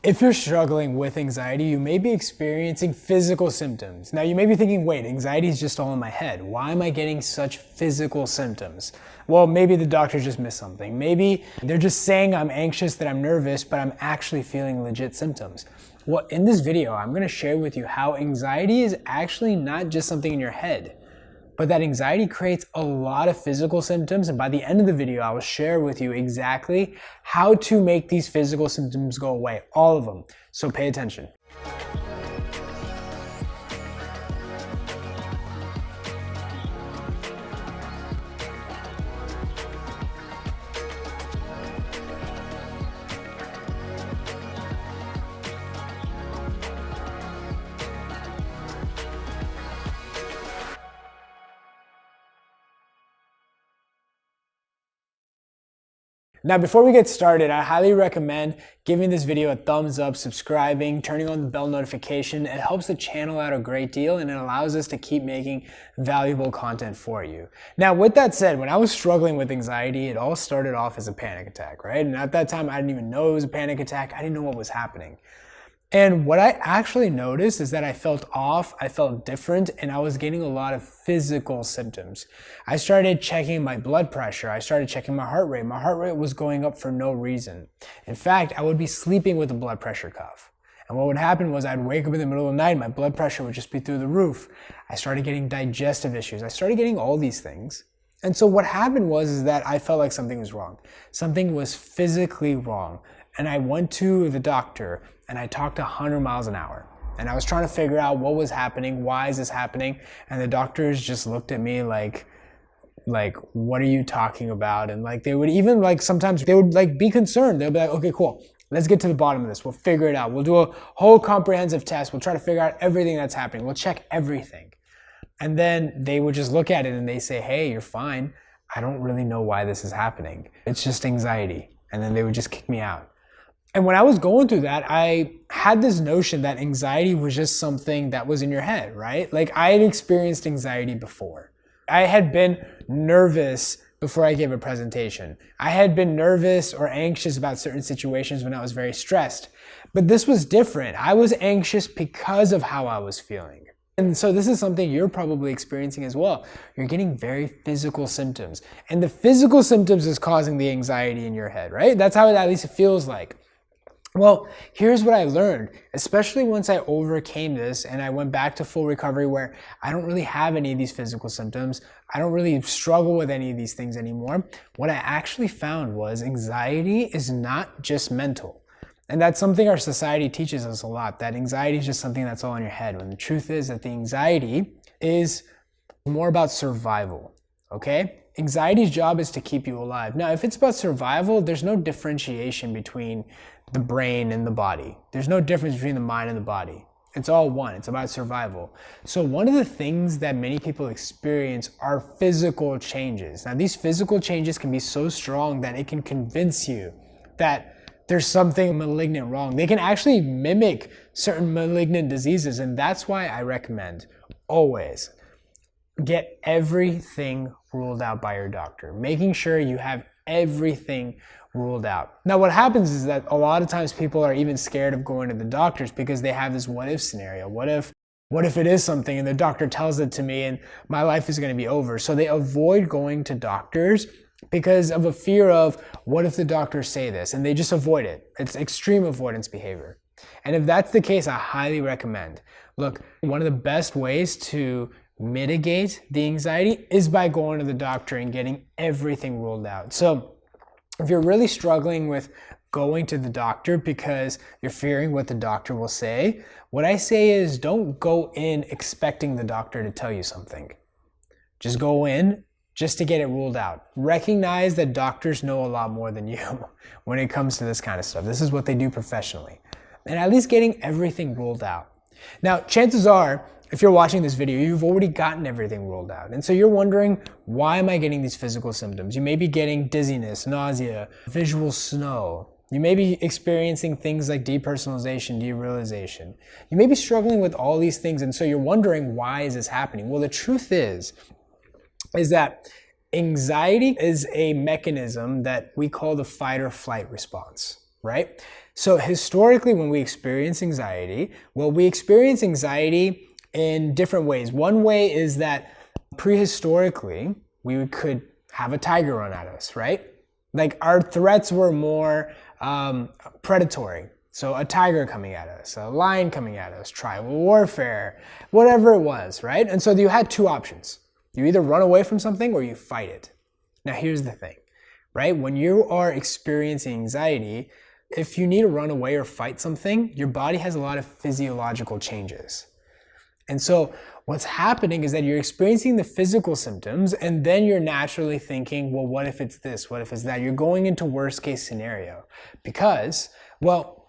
If you're struggling with anxiety, you may be experiencing physical symptoms. Now you may be thinking, wait, anxiety is just all in my head. Why am I getting such physical symptoms? Well, maybe the doctor just missed something. Maybe they're just saying I'm anxious, that I'm nervous, but I'm actually feeling legit symptoms. Well, in this video, I'm gonna share with you how anxiety is actually not just something in your head, but that anxiety creates a lot of physical symptoms. And by the end of the video, I will share with you exactly how to make these physical symptoms go away, all of them. So pay attention. Now, before we get started, I highly recommend giving this video a thumbs up, subscribing, turning on the bell notification. It helps the channel out a great deal and it allows us to keep making valuable content for you. Now, with that said, when I was struggling with anxiety, it all started off as a panic attack, right? And at that time, I didn't even know it was a panic attack. I didn't know what was happening. And what I actually noticed is that I felt off, I felt different, and I was getting a lot of physical symptoms. I started checking my blood pressure. I started checking my heart rate. My heart rate was going up for no reason. In fact, I would be sleeping with a blood pressure cuff. And what would happen was I'd wake up in the middle of the night, my blood pressure would just be through the roof. I started getting digestive issues. I started getting all these things. And so what happened was that I felt like something was wrong. Something was physically wrong. And I went to the doctor and I talked 100 miles an hour. And I was trying to figure out what was happening, why is this happening? And the doctors just looked at me like, what are you talking about? And like, they would even like, sometimes they would like be concerned. They'll be like, okay, cool. Let's get to the bottom of this. We'll figure it out. We'll do a whole comprehensive test. We'll try to figure out everything that's happening. We'll check everything. And then they would just look at it and they say, hey, you're fine. I don't really know why this is happening. It's just anxiety. And then they would just kick me out. And when I was going through that, I had this notion that anxiety was just something that was in your head, right? Like I had experienced anxiety before. I had been nervous before I gave a presentation. I had been nervous or anxious about certain situations when I was very stressed. But this was different. I was anxious because of how I was feeling. And so this is something you're probably experiencing as well. You're getting very physical symptoms. And the physical symptoms is causing the anxiety in your head, right? That's how it at least it feels like. Well, here's what I learned, especially once I overcame this and I went back to full recovery where I don't really have any of these physical symptoms. I don't really struggle with any of these things anymore. What I actually found was anxiety is not just mental. And that's something our society teaches us a lot, that anxiety is just something that's all in your head. When the truth is that the anxiety is more about survival, okay? Anxiety's job is to keep you alive. Now, if it's about survival, there's no differentiation between the brain and the body. There's no difference between the mind and the body. It's all one. It's about survival. So one of the things that many people experience are physical changes. Now, these physical changes can be so strong that it can convince you that there's something malignant wrong. They can actually mimic certain malignant diseases. And that's why I recommend always get everything ruled out by your doctor, making sure you have everything ruled out. Now, what happens is that a lot of times people are even scared of going to the doctors because they have this what if scenario. What if it is something and the doctor tells it to me and my life is going to be over? So they avoid going to doctors because of a fear of what if the doctors say this, and they just avoid it. It's extreme avoidance behavior. And if that's the case, I highly recommend, look, one of the best ways to mitigate the anxiety is by going to the doctor and getting everything ruled out. So if you're really struggling with going to the doctor because you're fearing what the doctor will say, what I say is don't go in expecting the doctor to tell you something. Just go in just to get it ruled out. Recognize that doctors know a lot more than you when it comes to this kind of stuff. This is what they do professionally. And at least getting everything ruled out. Now, chances are, if you're watching this video, you've already gotten everything ruled out. And so you're wondering, why am I getting these physical symptoms? You may be getting dizziness, nausea, visual snow. You may be experiencing things like depersonalization, derealization. You may be struggling with all these things. And so you're wondering, why is this happening? Well, the truth is that anxiety is a mechanism that we call the fight or flight response, right? So historically, when we experience anxiety, well, we experience anxiety in different ways. One way is that prehistorically, we could have a tiger run at us, right? Like our threats were more predatory. So a tiger coming at us, a lion coming at us, tribal warfare, whatever it was, right? And so you had two options. You either run away from something or you fight it. Now here's the thing, right? When you are experiencing anxiety, if you need to run away or fight something, your body has a lot of physiological changes. And so what's happening is that you're experiencing the physical symptoms and then you're naturally thinking, well, what if it's this? What if it's that? You're going into worst case scenario because, well,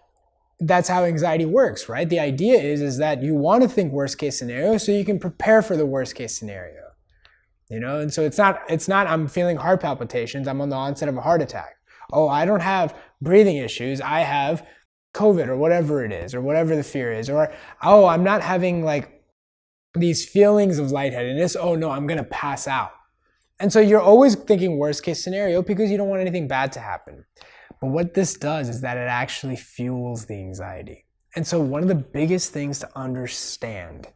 that's how anxiety works, right? The idea is that you want to think worst case scenario so you can prepare for the worst case scenario. You know, and so it's not I'm feeling heart palpitations, I'm on the onset of a heart attack. Oh, I don't have breathing issues, I have COVID or whatever it is, or whatever the fear is. Or, oh, I'm not having like these feelings of lightheadedness, oh no, I'm gonna pass out. And so you're always thinking worst case scenario because you don't want anything bad to happen. But what this does is that it actually fuels the anxiety. And so one of the biggest things to understand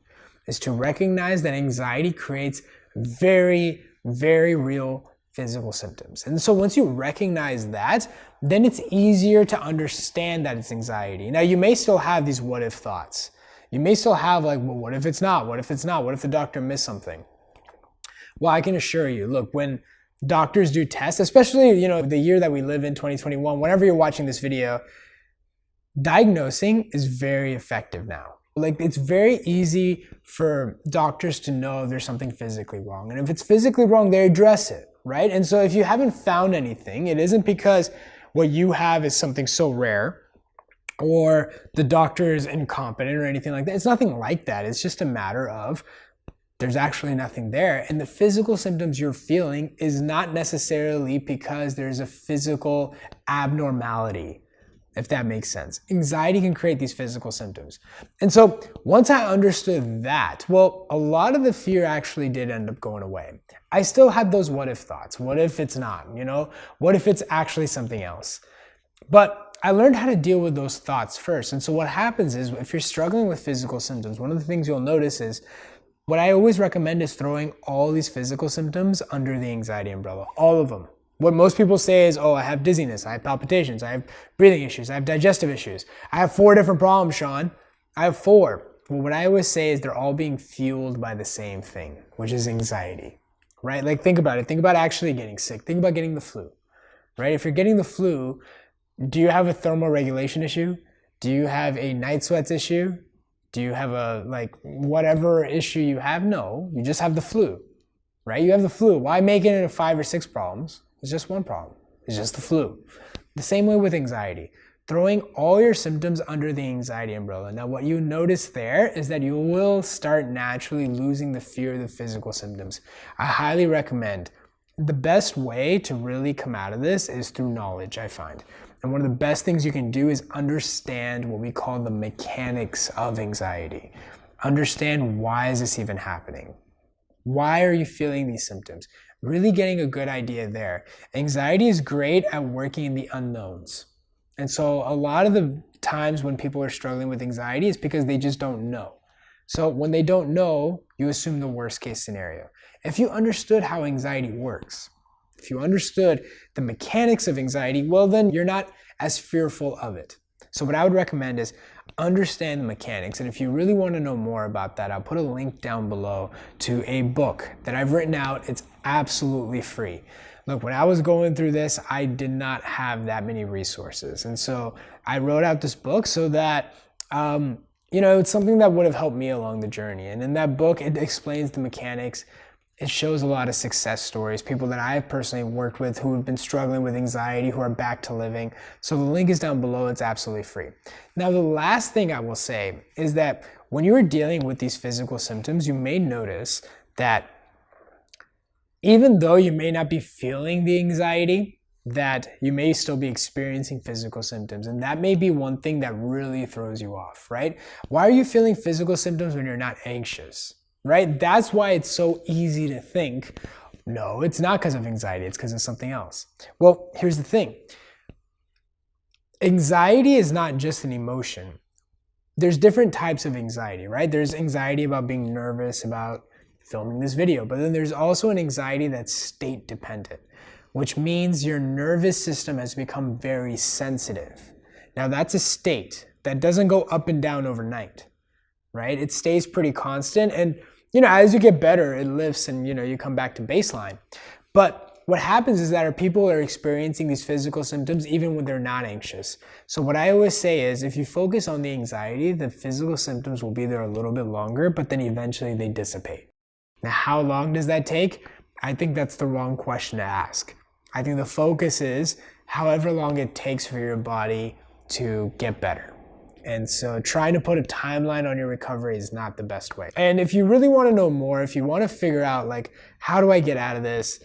is to recognize that anxiety creates very, very real physical symptoms. And so once you recognize that, then it's easier to understand that it's anxiety. Now you may still have these what if thoughts. You may still have like, well, what if it's not? What if it's not? What if the doctor missed something? Well, I can assure you, look, when doctors do tests, especially, you know, the year that we live in, 2021, whenever you're watching this video, diagnosing is very effective now. Like it's very easy for doctors to know if there's something physically wrong. And if it's physically wrong, they address it, right? And so if you haven't found anything, it isn't because what you have is something so rare or the doctor is incompetent or anything like that. It's nothing like that. It's just a matter of there's actually nothing there. And the physical symptoms you're feeling is not necessarily because there's a physical abnormality, if that makes sense. Anxiety can create these physical symptoms. And so once I understood that, well, a lot of the fear actually did end up going away. I still had those what if thoughts. What if it's not, you know? What if it's actually something else? But I learned how to deal with those thoughts first. And so what happens is if you're struggling with physical symptoms, one of the things you'll notice is what I always recommend is throwing all these physical symptoms under the anxiety umbrella, all of them. What most people say is, oh, I have dizziness, I have palpitations, I have breathing issues, I have digestive issues. I have 4 different problems, Shaan. I have 4. Well, what I always say is they're all being fueled by the same thing, which is anxiety, right? Like think about it. Think about actually getting sick. Think about getting the flu, right? If you're getting the flu, do you have a thermoregulation issue? Do you have a night sweats issue? Do you have a, like, whatever issue you have? No, you just have the flu, right? You have the flu. Why make it into 5 or 6 problems? It's just one problem. It's just the flu. The same way with anxiety. Throwing all your symptoms under the anxiety umbrella. Now, what you notice there is that you will start naturally losing the fear of the physical symptoms. I highly recommend. The best way to really come out of this is through knowledge, I find. And one of the best things you can do is understand what we call the mechanics of anxiety. Understand, why is this even happening? Why are you feeling these symptoms? Really getting a good idea there. Anxiety is great at working in the unknowns. And so a lot of the times when people are struggling with anxiety is because they just don't know. So when they don't know, you assume the worst case scenario. If you understood how anxiety works, if you understood the mechanics of anxiety, well, then you're not as fearful of it. So what I would recommend is understand the mechanics. And if you really want to know more about that, I'll put a link down below to a book that I've written out. It's absolutely free. Look, when I was going through this, I did not have that many resources. And so I wrote out this book so that, you know, it's something that would have helped me along the journey. And in that book, it explains the mechanics. It shows a lot of success stories, people that I have personally worked with who have been struggling with anxiety, who are back to living. So the link is down below. It's absolutely free. Now, the last thing I will say is that when you are dealing with these physical symptoms, you may notice that even though you may not be feeling the anxiety, that you may still be experiencing physical symptoms. And that may be one thing that really throws you off, right? Why are you feeling physical symptoms when you're not anxious? Right? That's why it's so easy to think, no, it's not because of anxiety, it's because of something else. Well, here's the thing. Anxiety is not just an emotion. There's different types of anxiety, right? There's anxiety about being nervous about filming this video, but then there's also an anxiety that's state dependent, which means your nervous system has become very sensitive. Now that's a state that doesn't go up and down overnight, right? It stays pretty constant, and as you get better, it lifts and you come back to baseline. But what happens is that our people are experiencing these physical symptoms even when they're not anxious. So what I always say is, if you focus on the anxiety, the physical symptoms will be there a little bit longer, but then eventually they dissipate. Now, how long does that take? I think that's the wrong question to ask. I think the focus is however long it takes for your body to get better. And so trying to put a timeline on your recovery is not the best way. And if you really want to know more, if you want to figure out how do I get out of this?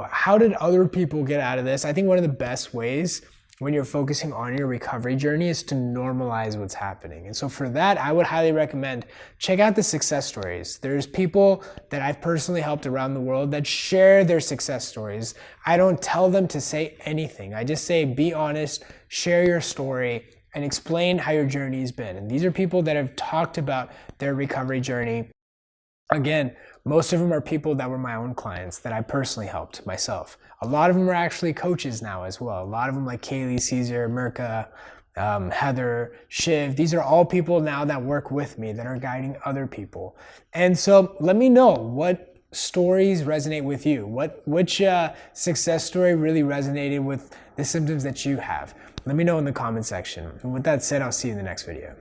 How did other people get out of this? I think one of the best ways when you're focusing on your recovery journey is to normalize what's happening. And so for that, I would highly recommend check out the success stories. There's people that I've personally helped around the world that share their success stories. I don't tell them to say anything. I just say, be honest, share your story, and explain how your journey has been. And these are people that have talked about their recovery journey. Again, most of them are people that were my own clients that I personally helped myself. A lot of them are actually coaches now as well. A lot of them like Kaylee, Caesar, Mirka, Heather, Shiv. These are all people now that work with me that are guiding other people. And so let me know what stories resonate with you. Which success story really resonated with the symptoms that you have? Let me know in the comment section. And with that said, I'll see you in the next video.